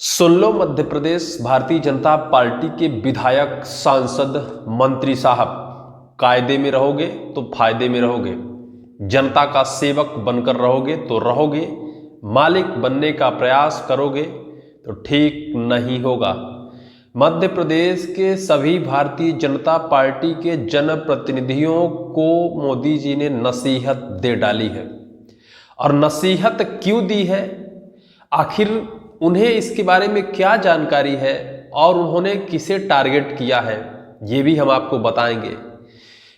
सुन लो Madhya Pradesh Bharatiya Janata party के विधायक, सांसद, मंत्री साहब, कायदे में रहोगे तो फायदे में रहोगे, जनता का सेवक बनकर रहोगे तो रहोगे, मालिक बनने का प्रयास करोगे तो ठीक नहीं होगा। मध्य प्रदेश के सभी भारतीय जनता पार्टी के जनप्रतिनिधियों को मोदी जी ने नसीहत दे डाली है। और नसीहत क्यों दी है, आखिर उन्हें इसके बारे में क्या जानकारी है और उन्होंने किसे टारगेट किया है, ये भी हम आपको बताएंगे।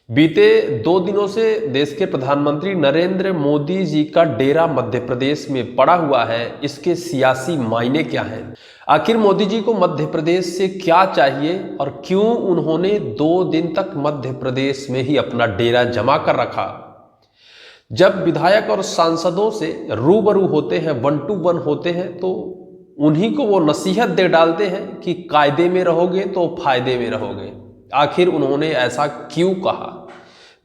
बीते 2 दिनों से देश के प्रधानमंत्री नरेंद्र मोदी जी का डेरा मध्य प्रदेश में पड़ा हुआ है। इसके सियासी मायने क्या हैं, आखिर मोदी जी को मध्य प्रदेश से क्या चाहिए और क्यों उन्होंने 2 दिन तक मध्य प्रदेश में ही अपना डेरा जमा कर रखा। जब विधायक और सांसदों से रूबरू होते हैं, 1 to 1 होते हैं, तो उन्हीं को वो नसीहत दे डालते हैं कि कायदे में रहोगे तो फायदे में रहोगे। आखिर उन्होंने ऐसा क्यों कहा।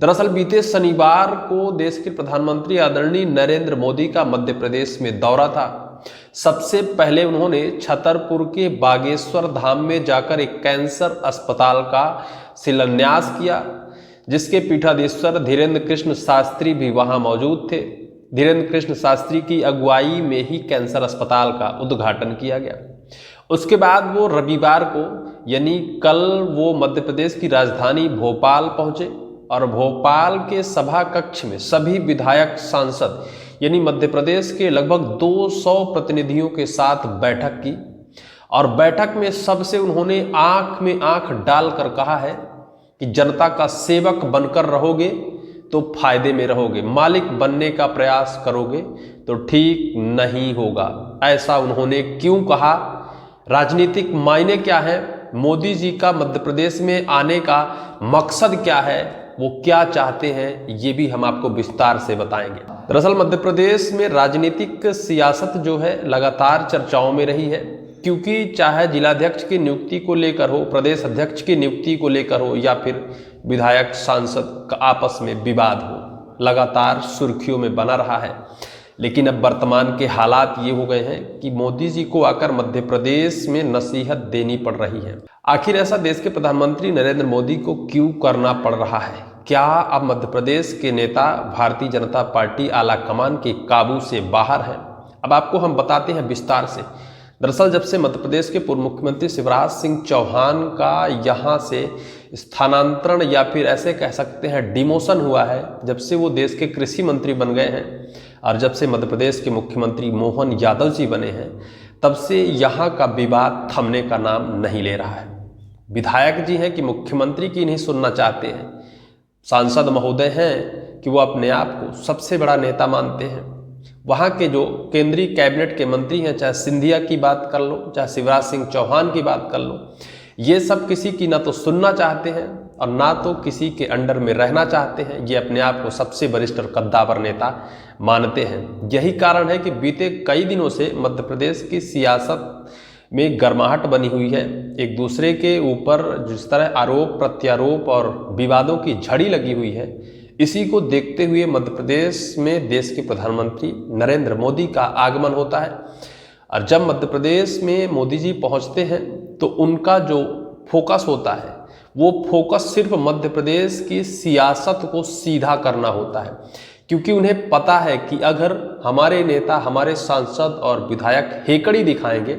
दरअसल बीते शनिवार को देश के प्रधानमंत्री आदरणीय नरेंद्र मोदी का मध्य प्रदेश में दौरा था। सबसे पहले उन्होंने छतरपुर के बागेश्वर धाम में जाकर एक कैंसर अस्पताल का शिलान्यास किया, जिसके पीठाधीश्वर धीरेन्द्र कृष्ण शास्त्री भी वहां मौजूद थे। धीरेन्द्र कृष्ण शास्त्री की अगुवाई में ही कैंसर अस्पताल का उद्घाटन किया गया। उसके बाद वो रविवार को यानी कल वो मध्य प्रदेश की राजधानी भोपाल पहुंचे और भोपाल के सभा कक्ष में सभी विधायक, सांसद यानी मध्य प्रदेश के लगभग 200 प्रतिनिधियों के साथ बैठक की। और बैठक में सबसे उन्होंने आंख में आंख डालकर कहा है कि जनता का सेवक बनकर रहोगे तो फायदे में रहोगे, मालिक बनने का प्रयास करोगे तो ठीक नहीं होगा। ऐसा उन्होंने क्यों कहा, राजनीतिक मायने क्या है, मोदी जी का मध्य प्रदेश में आने का मकसद क्या है, वो क्या चाहते हैं, ये भी हम आपको विस्तार से बताएंगे। दरअसल मध्य प्रदेश में राजनीतिक सियासत जो है लगातार चर्चाओं में रही है, क्योंकि चाहे जिलाध्यक्ष की नियुक्ति को लेकर हो, प्रदेश अध्यक्ष की नियुक्ति को लेकर हो या फिर विधायक सांसद का आपस में विवाद हो, लगातार सुर्खियों में बना रहा है। लेकिन अब वर्तमान के हालात ये हो गए हैं कि मोदी जी को आकर मध्य प्रदेश में नसीहत देनी पड़ रही है। आखिर ऐसा देश के प्रधानमंत्री नरेंद्र मोदी को क्यों करना पड़ रहा है। क्या अब मध्य प्रदेश के नेता भारतीय जनता पार्टी आला कमान के काबू से बाहर है। अब आपको हम बताते हैं विस्तार से। दरअसल जब से मध्य प्रदेश के पूर्व मुख्यमंत्री शिवराज सिंह चौहान का यहाँ से स्थानांतरण या फिर ऐसे कह सकते हैं डिमोशन हुआ है, जब से वो देश के कृषि मंत्री बन गए हैं और जब से मध्य प्रदेश के मुख्यमंत्री मोहन यादव जी बने हैं, तब से यहाँ का विवाद थमने का नाम नहीं ले रहा है। विधायक जी हैं कि मुख्यमंत्री की नहीं सुनना चाहते हैं, सांसद महोदय हैं कि वो अपने आप को सबसे बड़ा नेता मानते हैं। वहाँ के जो केंद्रीय कैबिनेट के मंत्री हैं, चाहे सिंधिया की बात कर लो, चाहे शिवराज सिंह चौहान की बात कर लो, ये सब किसी की ना तो सुनना चाहते हैं और ना तो किसी के अंडर में रहना चाहते हैं। ये अपने आप को सबसे वरिष्ठ और कद्दावर नेता मानते हैं। यही कारण है कि बीते कई दिनों से मध्य प्रदेश की सियासत में गर्माहट बनी हुई है। एक दूसरे के ऊपर जिस तरह आरोप प्रत्यारोप और विवादों की झड़ी लगी हुई है, इसी को देखते हुए मध्य प्रदेश में देश के प्रधानमंत्री नरेंद्र मोदी का आगमन होता है। और जब मध्य प्रदेश में मोदी जी पहुंचते हैं तो उनका जो फोकस होता है, वो फोकस सिर्फ मध्य प्रदेश की सियासत को सीधा करना होता है, क्योंकि उन्हें पता है कि अगर हमारे नेता, हमारे सांसद और विधायक हेकड़ी दिखाएंगे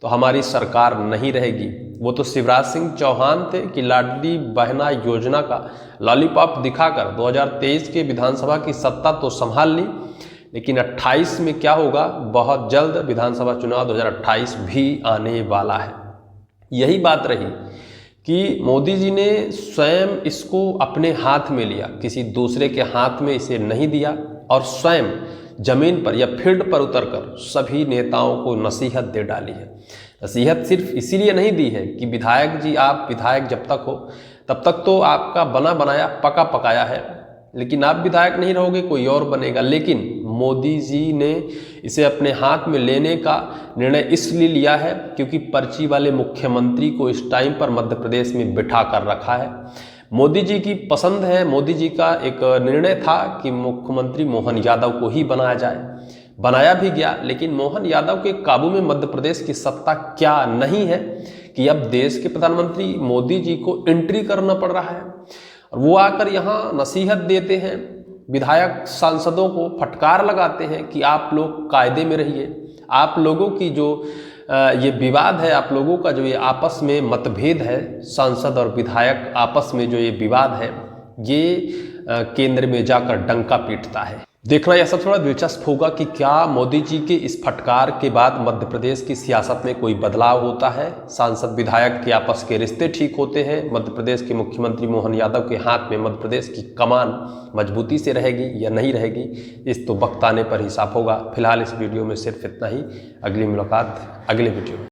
तो हमारी सरकार नहीं रहेगी। वो तो शिवराज सिंह चौहान थे कि लाडली बहना योजना का लॉलीपॉप दिखाकर 2023 के विधानसभा की सत्ता तो संभाल ली, लेकिन 28 में क्या होगा, बहुत जल्द विधानसभा चुनाव 2028 भी आने वाला है। यही बात रही कि मोदी जी ने स्वयं इसको अपने हाथ में लिया, किसी दूसरे के हाथ में इसे नहीं दिया और स्वयं जमीन पर या फील्ड पर उतरकर सभी नेताओं को नसीहत दे डाली है। नसीहत सिर्फ इसीलिए नहीं दी है कि विधायक जी, आप विधायक जब तक हो तब तक तो आपका बना बनाया पका पकाया है, लेकिन आप विधायक नहीं रहोगे, कोई और बनेगा। लेकिन मोदी जी ने इसे अपने हाथ में लेने का निर्णय इसलिए लिया है क्योंकि पर्ची वाले मुख्यमंत्री को इस टाइम पर मध्य प्रदेश में बिठा कर रखा है। मोदी जी की पसंद है, मोदी जी का एक निर्णय था कि मुख्यमंत्री मोहन यादव को ही बनाया जाए। बनाया भी गया, लेकिन मोहन यादव के काबू में मध्य प्रदेश की सत्ता क्या नहीं है कि अब देश के प्रधानमंत्री मोदी जी को एंट्री करना पड़ रहा है और वो आकर यहाँ नसीहत देते हैं, विधायक सांसदों को फटकार लगाते हैं कि आप लोग कायदे में रहिए। आप लोगों की जो ये विवाद है, आप लोगों का जो ये आपस में मतभेद है, सांसद और विधायक आपस में जो ये विवाद है, ये केंद्र में जाकर डंका पीटता है। देखना यह सब थोड़ा दिलचस्प होगा कि क्या मोदी जी के इस फटकार के बाद मध्य प्रदेश की सियासत में कोई बदलाव होता है, सांसद विधायक के आपस के रिश्ते ठीक होते हैं, मध्य प्रदेश के मुख्यमंत्री मोहन यादव के हाथ में मध्य प्रदेश की कमान मजबूती से रहेगी या नहीं रहेगी, इस तो वक्त आने पर ही साफ होगा। फिलहाल इस वीडियो में सिर्फ इतना ही। अगली मुलाकात अगले वीडियो में।